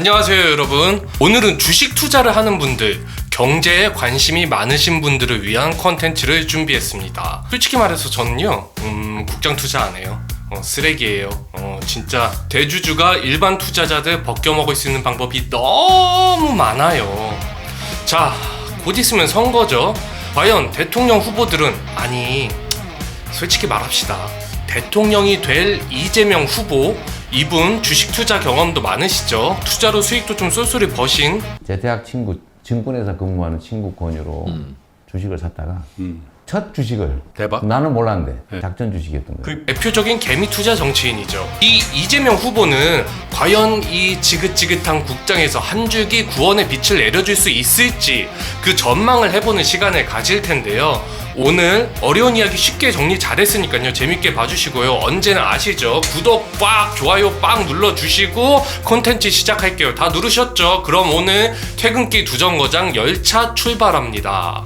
안녕하세요 여러분. 오늘은 주식 투자를 하는 분들, 경제에 관심이 많으신 분들을 위한 컨텐츠를 준비했습니다. 솔직히 말해서 저는요 국장 투자 안 해요. 쓰레기예요. 진짜 대주주가 일반 투자자들 벗겨먹을 수 있는 방법이 너무 많아요. 자, 곧 있으면 선거죠. 과연 대통령 후보들은, 아니 솔직히 말합시다, 대통령이 될 이재명 후보, 이분 주식 투자 경험도 많으시죠? 투자로 수익도 좀 쏠쏠히 버신. 제 대학 친구, 증권회사 근무하는 친구 권유로 주식을 샀다가 첫 주식을 대박. 나는 몰랐는데 작전 주식이었던 거예요. 그 대표적인 개미 투자 정치인이죠. 이 이재명 후보는 과연 이 지긋지긋한 국장에서 한 줄기 구원의 빛을 내려줄 수 있을지 그 전망을 해보는 시간을 가질 텐데요. 오늘 어려운 이야기 쉽게 정리 잘했으니까요, 재밌게 봐주시고요. 언제나 아시죠? 구독 꽉, 좋아요 빡 눌러주시고 콘텐츠 시작할게요. 다 누르셨죠? 그럼 오늘 퇴근길 두정거장 열차 출발합니다.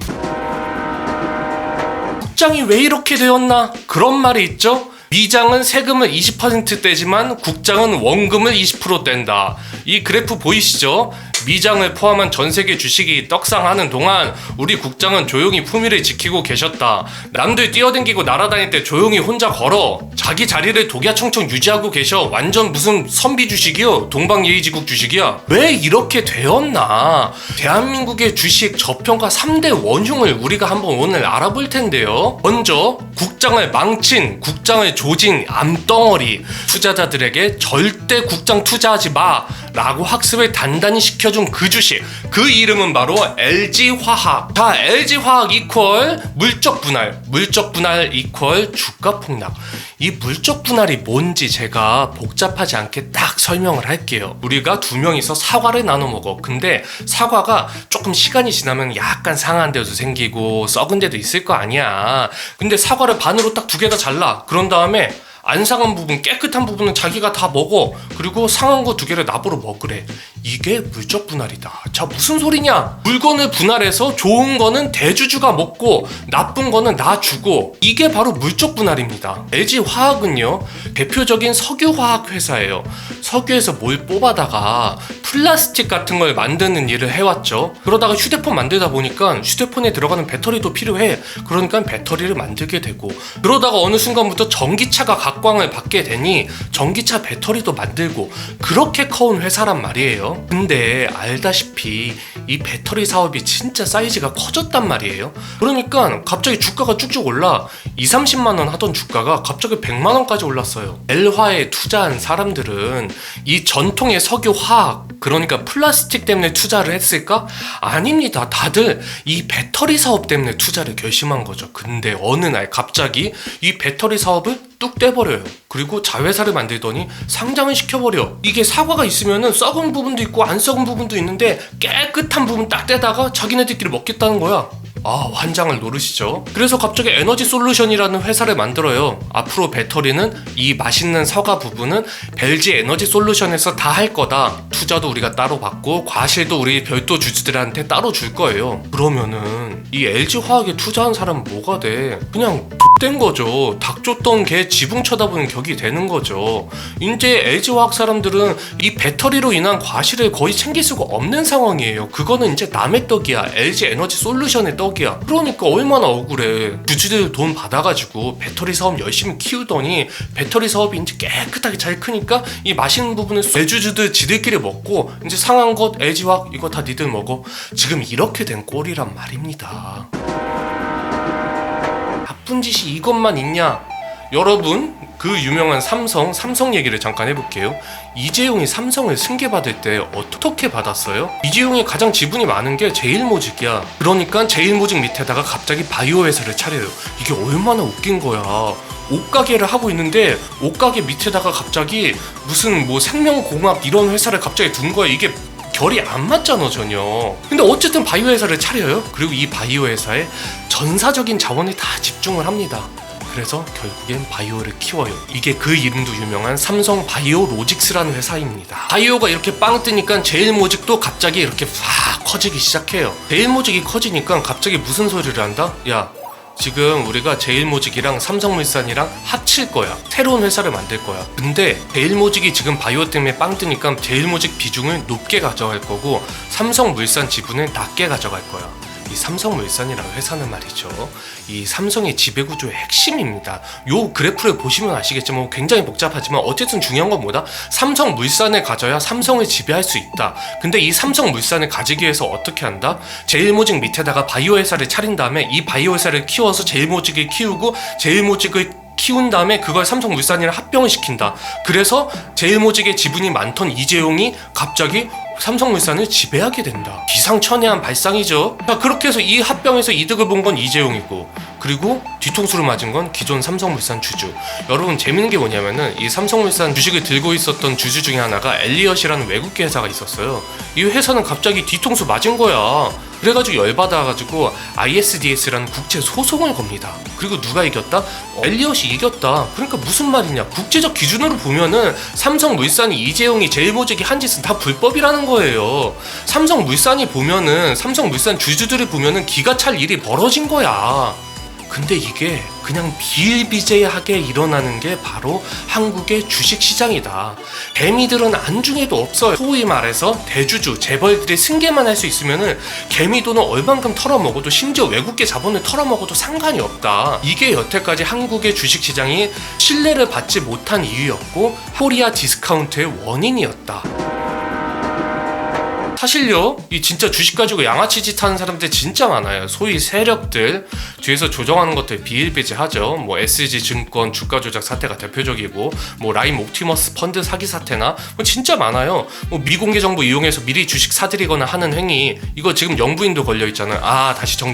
국장이 왜 이렇게 되었나? 그런 말이 있죠? 미장은 세금을 20% 떼지만 국장은 원금을 20% 뗀다. 이 그래프 보이시죠? 미장을 포함한 전세계 주식이 떡상하는 동안 우리 국장은 조용히 품위를 지키고 계셨다. 남들 뛰어댕기고 날아다닐 때 조용히 혼자 걸어 자기 자리를 독야청청 유지하고 계셔. 완전 무슨 선비 주식이요? 동방예의지국 주식이야? 왜 이렇게 되었나? 대한민국의 주식 저평가 3대 원흉을 우리가 한번 오늘 알아볼 텐데요. 먼저 국장을 망친, 국장을 조진 암덩어리, 투자자들에게 절대 국장 투자하지 마 라고 학습을 단단히 시켜준 그 주식, 그 이름은 바로 LG화학. 자, LG화학 이퀄 물적 분할, 물적 분할 이퀄 주가 폭락. 이 물적 분할이 뭔지 제가 복잡하지 않게 딱 설명을 할게요. 우리가 두 명이서 사과를 나눠 먹어. 근데 사과가 조금 시간이 지나면 약간 상한 데도 생기고 썩은 데도 있을 거 아니야. 근데 사과를 반으로 딱 두 개가 잘라. 그런 다음에 안 상한 부분, 깨끗한 부분은 자기가 다 먹어. 그리고 상한 거 두 개를 나보러 먹으래. 이게 물적 분할이다. 자, 무슨 소리냐? 물건을 분할해서 좋은 거는 대주주가 먹고 나쁜 거는 나 주고, 이게 바로 물적 분할입니다. LG화학은요 대표적인 석유화학 회사예요. 석유에서 뭘 뽑아다가 플라스틱 같은 걸 만드는 일을 해왔죠. 그러다가 휴대폰 만들다 보니까 휴대폰에 들어가는 배터리도 필요해. 그러니까 배터리를 만들게 되고, 그러다가 어느 순간부터 전기차가 각광을 받게 되니 전기차 배터리도 만들고, 그렇게 커온 회사란 말이에요. 근데 알다시피 이 배터리 사업이 진짜 사이즈가 커졌단 말이에요. 그러니까 갑자기 주가가 쭉쭉 올라 20-30만원 하던 주가가 갑자기 100만원까지 올랐어요. L화에 투자한 사람들은 이 전통의 석유화학, 그러니까 플라스틱 때문에 투자를 했을까? 아닙니다. 다들 이 배터리 사업 때문에 투자를 결심한 거죠. 근데 어느 날 갑자기 이 배터리 사업을 뚝 떼버려요. 그리고 자회사를 만들더니 상장을 시켜버려. 이게 사과가 있으면은 썩은 부분도 있고 안 썩은 부분도 있는데 깨끗한 부분 딱 떼다가 자기네들끼리 먹겠다는 거야. 아, 환장을 노르시죠. 그래서 갑자기 에너지 솔루션이라는 회사를 만들어요. 앞으로 배터리는, 이 맛있는 사과 부분은 LG 에너지 솔루션에서 다 할 거다. 투자도 우리가 따로 받고 과실도 우리 별도 주주들한테 따로 줄 거예요. 그러면은 이 LG화학에 투자한 사람은 뭐가 돼? 그냥 X된 거죠. 닭 쫓던 개 지붕 쳐다보는 격이 되는 거죠. 이제 LG화학 사람들은 이 배터리로 인한 과실을 거의 챙길 수가 없는 상황이에요. 그거는 이제 남의 떡이야. LG 에너지 솔루션의 떡이야. 그러니까 얼마나 억울해. 주주들 돈 받아가지고 배터리 사업 열심히 키우더니 배터리 사업이 이제 깨끗하게 잘 크니까 이 맛있는 부분은 대주주들 지들끼리 먹고, 이제 상한 것 LG화학 이거 다 니들 먹어. 지금 이렇게 된 꼴이란 말입니다. 나쁜 짓이 이것만 있냐? 여러분, 그 유명한 삼성 얘기를 잠깐 해볼게요. 이재용이 삼성을 승계받을 때 어떻게 받았어요? 이재용이 가장 지분이 많은 게 제일모직이야. 그러니까 제일모직 밑에다가 갑자기 바이오 회사를 차려요. 이게 얼마나 웃긴 거야. 옷가게를 하고 있는데 옷가게 밑에다가 갑자기 무슨 뭐 생명공학 이런 회사를 갑자기 둔 거야. 이게 결이 안 맞잖아 전혀. 근데 어쨌든 바이오 회사를 차려요. 그리고 이 바이오 회사에 전사적인 자원을 다 집중을 합니다. 그래서 결국엔 바이오를 키워요. 이게 그 이름도 유명한 삼성 바이오로직스라는 회사입니다. 바이오가 이렇게 빵 뜨니까 제일모직도 갑자기 이렇게 확 커지기 시작해요. 제일모직이 커지니까 갑자기 무슨 소리를 한다? 야, 지금 우리가 제일모직이랑 삼성물산이랑 합칠 거야. 새로운 회사를 만들 거야. 근데 제일모직이 지금 바이오 때문에 빵 뜨니까 제일모직 비중을 높게 가져갈 거고 삼성물산 지분을 낮게 가져갈 거야. 이 삼성물산이라는 회사는 말이죠, 이 삼성의 지배구조의 핵심입니다. 요 그래프를 보시면 아시겠지만 굉장히 복잡하지만 어쨌든 중요한 건 뭐다? 삼성물산을 가져야 삼성을 지배할 수 있다. 근데 이 삼성물산을 가지기 위해서 어떻게 한다? 제일모직 밑에다가 바이오 회사를 차린 다음에 이 바이오 회사를 키워서 제일모직을 키우고 제일모직을 키운 다음에 그걸 삼성물산이랑 합병을 시킨다. 그래서 제일모직의 지분이 많던 이재용이 갑자기 삼성물산을 지배하게 된다. 기상천외한 발상이죠. 자, 그렇게 해서 이 합병에서 이득을 본 건 이재용이고, 그리고 뒤통수를 맞은 건 기존 삼성물산 주주. 여러분 재밌는 게 뭐냐면은 이 삼성물산 주식을 들고 있었던 주주 중에 하나가 엘리엇이라는 외국계 회사가 있었어요. 이 회사는 갑자기 뒤통수 맞은 거야. 그래가지고 열받아가지고 ISDS라는 국제 소송을 겁니다. 그리고 누가 이겼다? 엘리엇이 이겼다. 그러니까 무슨 말이냐? 국제적 기준으로 보면은 삼성물산이 이재용이 제일모직이 한 짓은 다 불법이라는 거예요. 삼성물산이 보면은 삼성물산 주주들이 보면은 기가 찰 일이 벌어진 거야. 근데 이게 그냥 비일비재하게 일어나는 게 바로 한국의 주식시장이다. 개미들은 안중에도 없어요. 소위 말해서 대주주, 재벌들이 승계만 할 수 있으면은 개미돈을 얼만큼 털어먹어도, 심지어 외국계 자본을 털어먹어도 상관이 없다. 이게 여태까지 한국의 주식시장이 신뢰를 받지 못한 이유였고 코리아 디스카운트의 원인이었다. 사실요, 이 진짜 주식 가지고 양아치 짓 하는 사람들 진짜 많아요. 소위 세력들 뒤에서 조정하는 것들 비일비재하죠. 뭐 SG 증권 주가 조작 사태가 대표적이고, 뭐 라임 옵티머스 펀드 사기 사태나 뭐 진짜 많아요. 뭐 미공개 정보 이용해서 미리 주식 사들이거나 하는 행위, 이거 지금 영부인도 걸려 있잖아요. 다시 전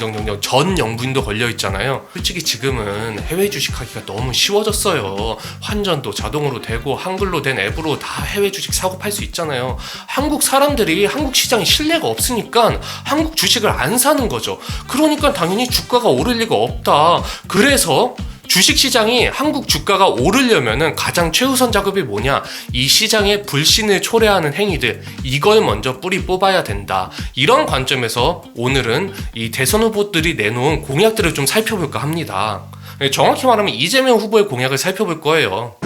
영부인도 걸려 있잖아요. 솔직히 지금은 해외 주식하기가 너무 쉬워졌어요. 환전도 자동으로 되고 한글로 된 앱으로 다 해외 주식 사고 팔 수 있잖아요. 한국 사람들이 한국 시장에 신뢰가 없으니까 한국 주식을 안 사는 거죠. 그러니까 당연히 주가가 오를 리가 없다. 그래서 주식시장이 한국 주가가 오르려면은 가장 최우선 작업이 뭐냐? 이 시장의 불신을 초래하는 행위들, 이걸 먼저 뿌리 뽑아야 된다. 이런 관점에서 오늘은 이 대선 후보들이 내놓은 공약들을 좀 살펴볼까 합니다. 정확히 말하면 이재명 후보의 공약을 살펴볼 거예요.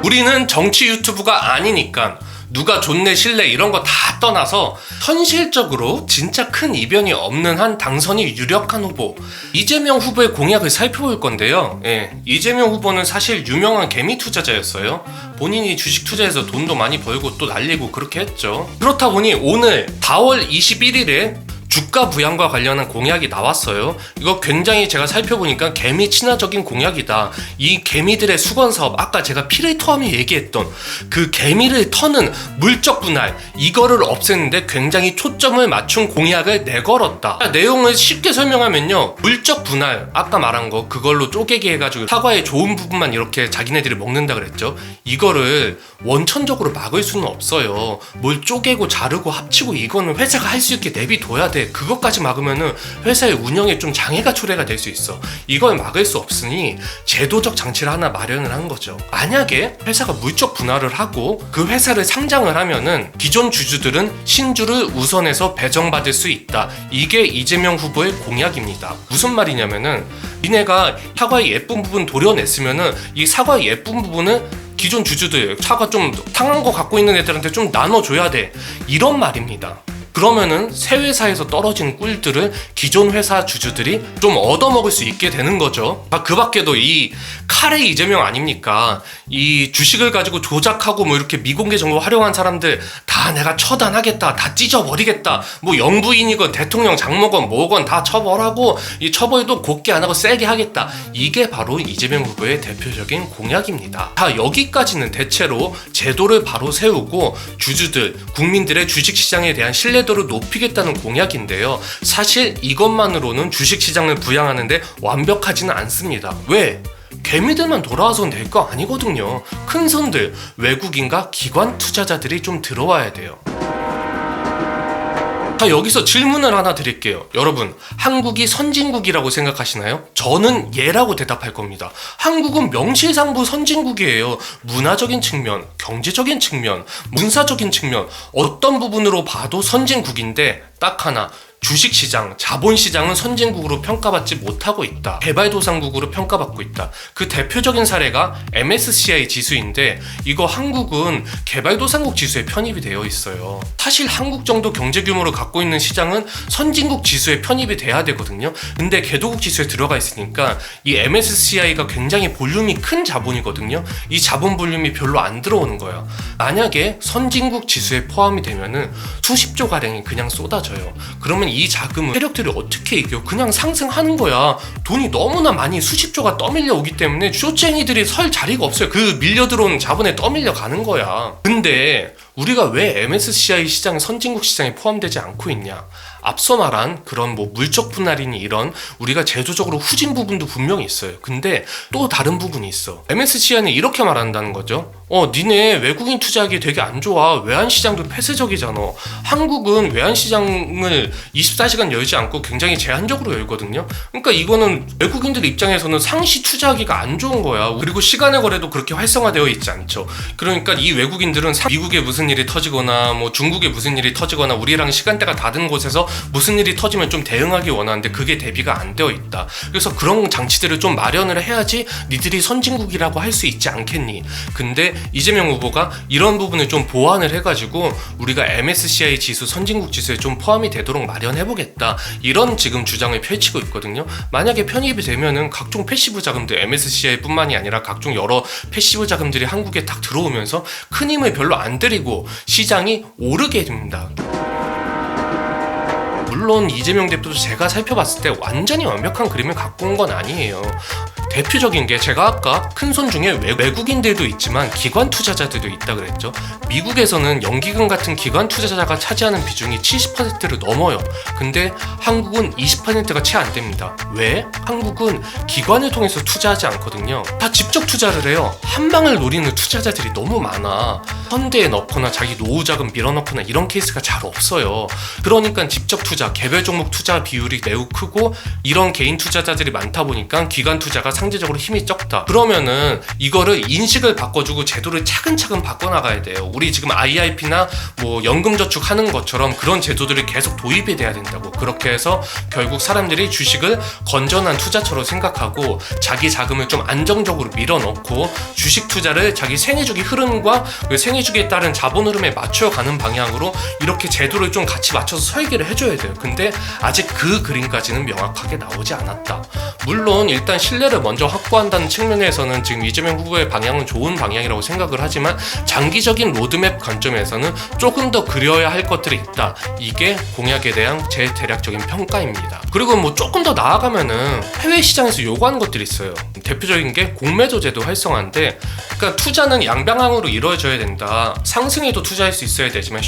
우리는 정치 유튜브가 아니니까 누가 존내 신뢰 이런 거 다 떠나서 현실적으로 진짜 큰 이변이 없는 한 당선이 유력한 후보, 이재명 후보의 공약을 살펴볼 건데요. 이재명 후보는 사실 유명한 개미 투자자였어요. 본인이 주식 투자해서 돈도 많이 벌고 또 날리고 그렇게 했죠. 그렇다 보니 오늘 4월 21일에 주가 부양과 관련한 공약이 나왔어요. 이거 굉장히 제가 살펴보니까 개미 친화적인 공약이다. 이 개미들의 수건 사업, 아까 제가 피를 토하며 얘기했던 그 개미를 터는 물적 분할, 이거를 없애는데 굉장히 초점을 맞춘 공약을 내걸었다. 내용을 쉽게 설명하면요, 물적 분할, 아까 말한 거 그걸로 쪼개기 해가지고 사과의 좋은 부분만 이렇게 자기네들이 먹는다 그랬죠. 이거를 원천적으로 막을 수는 없어요. 뭘 쪼개고 자르고 합치고 이거는 회사가 할 수 있게 내비둬야 돼. 그것까지 막으면은 회사의 운영에 좀 장애가 초래가 될 수 있어. 이걸 막을 수 없으니 제도적 장치를 하나 마련을 한 거죠. 만약에 회사가 물적 분할을 하고 그 회사를 상장을 하면은 기존 주주들은 신주를 우선해서 배정받을 수 있다. 이게 이재명 후보의 공약입니다. 무슨 말이냐면은 니네가 사과의 예쁜 부분 도려냈으면은 이 사과의 예쁜 부분을 기존 주주들, 사과 좀 상한 거 갖고 있는 애들한테 좀 나눠줘야 돼. 이런 말입니다. 그러면은 새 회사에서 떨어진 꿀들을 기존 회사 주주들이 좀 얻어먹을 수 있게 되는 거죠. 그 밖에도 이 칼의 이재명 아닙니까? 이 주식을 가지고 조작하고 뭐 이렇게 미공개 정보 활용한 사람들 다 내가 처단하겠다, 다 찢어버리겠다, 뭐 영부인이건 대통령 장모건 뭐건 다 처벌하고, 이 처벌도 곱게 안 하고 세게 하겠다. 이게 바로 이재명 후보의 대표적인 공약입니다. 여기까지는 대체로 제도를 바로 세우고 주주들, 국민들의 주식시장에 대한 신뢰도를 높이겠다는 공약인데요. 사실 이것만으로는 주식시장을 부양하는데 완벽하지는 않습니다. 왜? 개미들만 돌아와서 될 거 아니거든요. 큰 손들, 외국인과 기관 투자자들이 좀 들어와야 돼요. 자, 여기서 질문을 하나 드릴게요. 여러분, 한국이 선진국이라고 생각하시나요? 저는 예라고 대답할 겁니다. 한국은 명실상부 선진국이에요. 문화적인 측면, 경제적인 측면, 문사적인 측면, 어떤 부분으로 봐도 선진국인데 딱 하나, 주식시장, 자본시장은 선진국으로 평가받지 못하고 있다. 개발도상국으로 평가받고 있다. 그 대표적인 사례가 MSCI 지수인데 이거 한국은 개발도상국 지수에 편입이 되어 있어요. 사실 한국 정도 경제 규모를 갖고 있는 시장은 선진국 지수에 편입이 돼야 되거든요. 근데 개도국 지수에 들어가 있으니까 이 MSCI가 굉장히 볼륨이 큰 자본이거든요. 이 자본 볼륨이 별로 안 들어오는 거야. 만약에 선진국 지수에 포함이 되면은 수십조 가량이 그냥 쏟아져요. 그러면 이 자금은 세력들이 어떻게 이겨? 그냥 상승하는 거야. 돈이 너무나 많이 수십조가 떠밀려 오기 때문에 쇼쟁이들이 설 자리가 없어요. 그 밀려 들어온 자본에 떠밀려 가는 거야. 근데 우리가 왜 MSCI 시장, 선진국 시장에 포함되지 않고 있냐? 앞서 말한 그런 뭐 물적 분할이니 이런 우리가 제도적으로 후진 부분도 분명히 있어요. 근데 또 다른 부분이 있어. MSCI는 이렇게 말한다는 거죠. 니네 외국인 투자하기 되게 안 좋아. 외환시장도 폐쇄적이잖아. 한국은 외환시장을 24시간 열지 않고 굉장히 제한적으로 열거든요. 그러니까 이거는 외국인들 입장에서는 상시 투자하기가 안 좋은 거야. 그리고 시간의 거래도 그렇게 활성화되어 있지 않죠. 그러니까 이 외국인들은 미국에 무슨 일이 터지거나 뭐 중국에 무슨 일이 터지거나 우리랑 시간대가 다른 곳에서 무슨 일이 터지면 좀 대응하기 원하는데 그게 대비가 안 되어 있다. 그래서 그런 장치들을 좀 마련을 해야지 니들이 선진국이라고 할 수 있지 않겠니? 근데 이재명 후보가 이런 부분을 좀 보완을 해가지고 우리가 MSCI 지수, 선진국 지수에 좀 포함이 되도록 마련해보겠다. 이런 지금 주장을 펼치고 있거든요. 만약에 편입이 되면은 각종 패시브 자금들, MSCI 뿐만이 아니라 각종 여러 패시브 자금들이 한국에 딱 들어오면서 큰 힘을 별로 안 들이고 시장이 오르게 됩니다. 물론 이재명 대표도 제가 살펴봤을 때 완전히 완벽한 그림을 갖고 온 건 아니에요. 대표적인 게 제가 아까 큰손 중에 외국인들도 있지만 기관 투자자들도 있다 그랬죠. 미국에서는 연기금 같은 기관 투자자가 차지하는 비중이 70%를 넘어요. 근데 한국은 20%가 채 안 됩니다. 왜? 한국은 기관을 통해서 투자하지 않거든요. 다 직접 투자를 해요. 한 방을 노리는 투자자들이 너무 많아. 펀드에 넣거나 자기 노후 자금 밀어넣거나 이런 케이스가 잘 없어요. 그러니까 직접 투자, 개별 종목 투자 비율이 매우 크고 이런 개인 투자자들이 많다 보니까 기관 투자가 상대적으로 힘이 적다. 그러면은 이거를 인식을 바꿔주고 제도를 차근차근 바꿔나가야 돼요. 우리 지금 IIP나 뭐 연금저축 하는 것처럼 그런 제도들이 계속 도입이 돼야 된다고. 그렇게 해서 결국 사람들이 주식을 건전한 투자처럼 생각하고 자기 자금을 좀 안정적으로 밀어넣고 주식 투자를 자기 생애주기 흐름과 그 생애주기에 따른 자본 흐름에 맞춰가는 방향으로 이렇게 제도를 좀 같이 맞춰서 설계를 해줘야 돼요. 근데 아직 그 그림까지는 명확하게 나오지 않았다. 물론 일단 신뢰를 먼저 확보한다는 측면에서는 지금 이재명 후보의 방향은 좋은 방향이라고 생각을 하지만 장기적인 로드맵 관점에서는 조금 더 그려야 할 것들이 있다. 이게 공약에 대한 제 대략적인 평가입니다. 그리고 뭐 조금 더 나아가면은 해외 시장에서 요구하는 것들이 있어요. 대표적인 게 공매도 제도 활성화인데, 그러니까 투자는 양방향으로 이루어져야 된다. 상승에도 투자할 수 있어야 되지만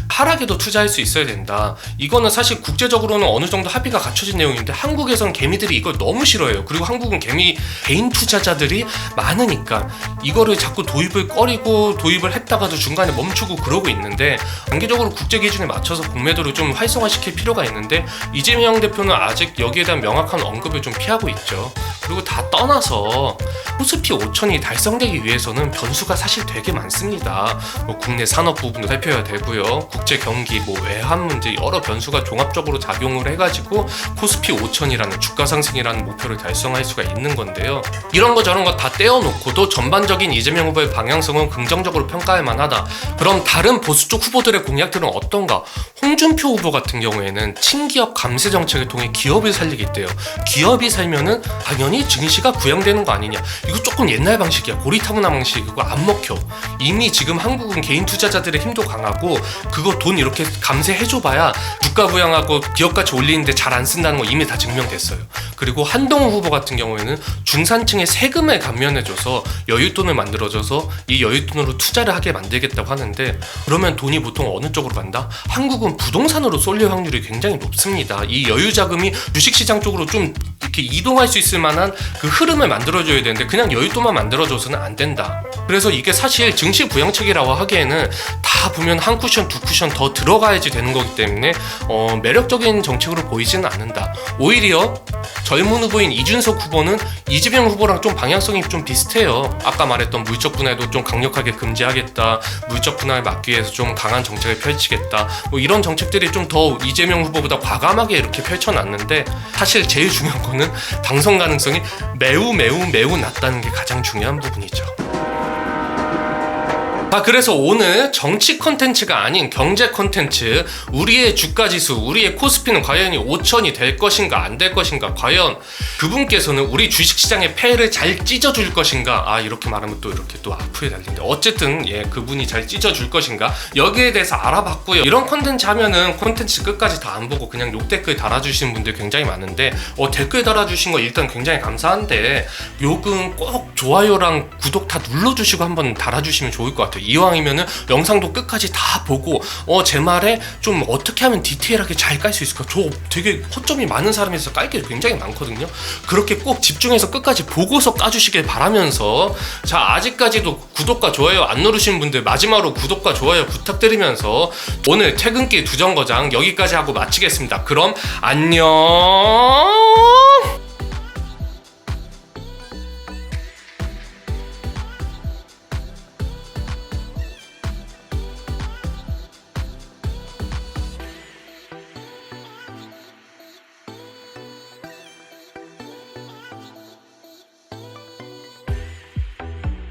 하락에도 투자할 수 있어야 된다. 이거는 사실 국제적으로는 어느 정도 합의가 갖춰진 내용인데 한국에서는 개미들이 이걸 너무 싫어해요. 그리고 한국은 개인 투자자들이 많으니까 이거를 자꾸 도입을 꺼리고 도입을 했다가도 중간에 멈추고 그러고 있는데, 단기적으로 국제 기준에 맞춰서 공매도를 좀 활성화시킬 필요가 있는데 이재명 대표는 아직 여기에 대한 명확한 언급을 좀 피하고 있죠. 그리고 다 떠나서 코스피 5천이 달성되기 위해서는 변수가 사실 되게 많습니다. 뭐 국내 산업 부분도 살펴야 되고요. 국제 경기, 뭐 외환 문제 여러 변수가 종합적으로 작용을 해가지고 코스피 5천이라는 주가 상승이라는 목표를 달성할 수가 있는 건데요. 이런 거 저런 거 다 떼어놓고도 전반적인 이재명 후보의 방향성은 긍정적으로 평가할 만하다. 그럼 다른 보수 쪽 후보들의 공약들은 어떤가? 홍준표 후보 같은 경우에는 친기업 감세 정책을 통해 기업을 살리기 있대요. 기업이 살면은 당연히 증시가 부양되는 거 아니냐. 이거 조금 옛날 방식이야. 고리타분한 방식이고 안 먹혀. 이미 지금 한국은 개인 투자자들의 힘도 강하고 그거 돈 이렇게 감세해줘봐야 주가 부양하고 기업 가치 올리는데 잘 안 쓴다는 거 이미 다 증명됐어요. 그리고 한동훈 후보 같은 경우에는 중산층의 세금을 감면해줘서 여윳돈을 만들어줘서 이 여윳돈으로 투자를 하게 만들겠다고 하는데, 그러면 돈이 보통 어느 쪽으로 간다? 한국은 부동산으로 쏠릴 확률이 굉장히 높습니다. 이 여유 자금이 주식시장 쪽으로 좀 이렇게 이동할 수 있을 만한 그 흐름을 만들어줘야 되는데 그냥 여윳돈만 만들어줘서는 안 된다. 그래서 이게 사실 증시 부양책이라고 하기에는 다 보면 한 쿠션 두 쿠션 더 들어가야지 되는 거기 때문에 매력적인 정책으로 보이지는 않는다. 오히려 젊은 후보인 이준석 후보는 이재명 후보랑 좀 방향성이 좀 비슷해요. 아까 말했던 물적 분할도 좀 강력하게 금지하겠다, 물적 분할을 막기 위해서 좀 강한 정책을 펼치겠다, 뭐 이런 정책들이 좀 더 이재명 후보보다 과감하게 이렇게 펼쳐놨는데 사실 제일 중요한 거는 당선 가능성이 매우 낮다는 게 가장 중요한 부분이죠. 그래서 오늘 정치 콘텐츠가 아닌 경제 콘텐츠, 우리의 주가지수, 우리의 코스피는 과연 5천이 될 것인가 안 될 것인가, 과연 그분께서는 우리 주식시장의 폐해를 잘 찢어줄 것인가, 이렇게 말하면 또 이렇게 또 악플이 달리는데 어쨌든 그분이 잘 찢어줄 것인가, 여기에 대해서 알아봤고요. 이런 콘텐츠 하면은 콘텐츠 끝까지 다 안 보고 그냥 욕 댓글 달아주시는 분들 굉장히 많은데 댓글 달아주신 거 일단 굉장히 감사한데 욕은 꼭 좋아요랑 구독 다 눌러주시고 한번 달아주시면 좋을 것 같아요. 이왕이면은 영상도 끝까지 다 보고 제 말에 좀 어떻게 하면 디테일하게 잘 깔 수 있을까, 저 되게 허점이 많은 사람에서 깔 게 굉장히 많거든요. 그렇게 꼭 집중해서 끝까지 보고서 까주시길 바라면서, 자, 아직까지도 구독과 좋아요 안 누르신 분들 마지막으로 구독과 좋아요 부탁드리면서 오늘 퇴근길 두정거장 여기까지 하고 마치겠습니다. 그럼 안녕.